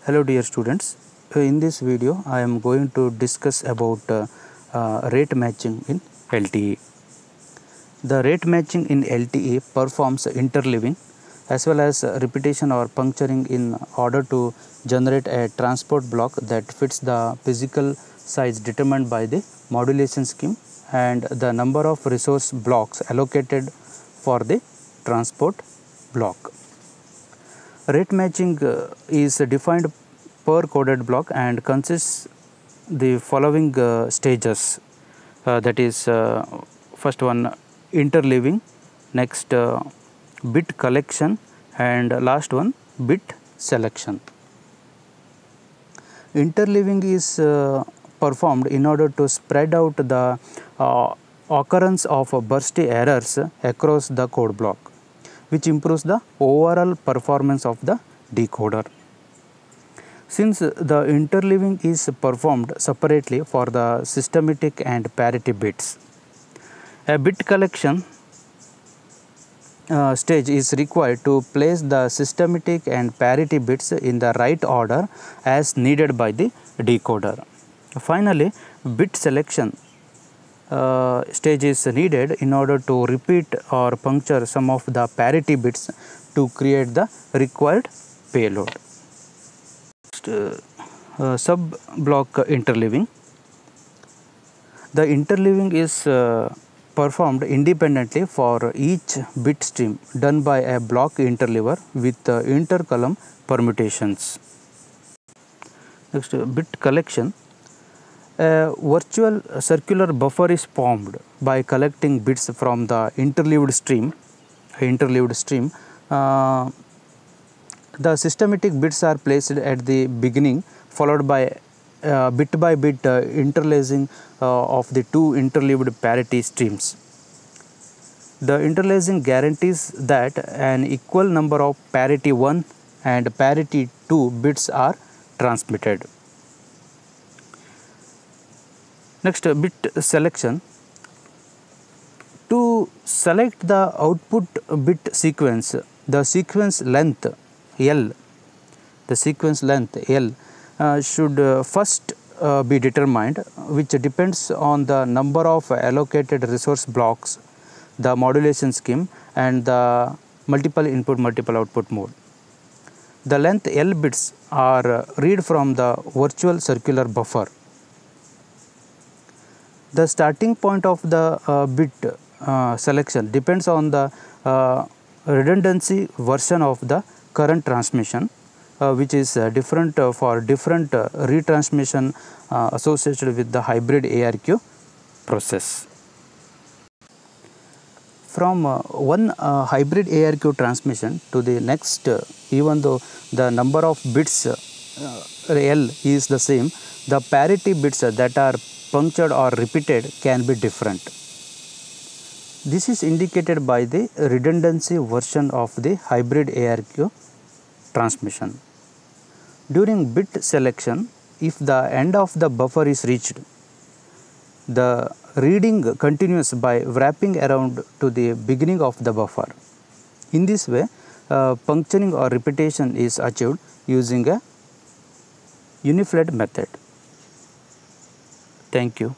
Hello dear students, in this video I am going to discuss about rate matching in LTE. The rate matching in LTE performs interleaving as well as repetition or puncturing in order to generate a transport block that fits the physical size determined by the modulation scheme and the number of resource blocks allocated for the transport block. Rate matching is defined per coded block and consists the following stages, that is first one interleaving, next bit collection, and last one bit selection. Interleaving is performed in order to spread out the occurrence of bursty errors across the code block, which improves the overall performance of the decoder. Since the interleaving is performed separately for the systematic and parity bits, a bit collection stage is required to place the systematic and parity bits in the right order as needed by the decoder. Finally, bit selection stage is needed in order to repeat or puncture some of the parity bits to create the required payload. Sub block interleaving. The interleaving is performed independently for each bit stream done by a block interleaver with intercolumn permutations. Next, bit collection. A virtual circular buffer is formed by collecting bits from the interleaved stream. The systematic bits are placed at the beginning, followed by bit by bit interlacing of the two interleaved parity streams. The interlacing guarantees that an equal number of parity 1 and parity 2 bits are transmitted. Next, bit selection. To select the output bit sequence, the sequence length L should first be determined, which depends on the number of allocated resource blocks, the modulation scheme, and the multiple input multiple output mode. The length L bits are read from the virtual circular buffer. The starting point of the bit selection depends on the redundancy version of the current transmission, which is different for different retransmission associated with the hybrid ARQ process. From one hybrid ARQ transmission to the next, even though the number of bits L is the same, the parity bits that are punctured or repeated can be different. This is indicated by the redundancy version of the hybrid ARQ transmission. During bit selection, if the end of the buffer is reached, the reading continues by wrapping around to the beginning of the buffer. In this way, puncturing or repetition is achieved using a unifled method. Thank you.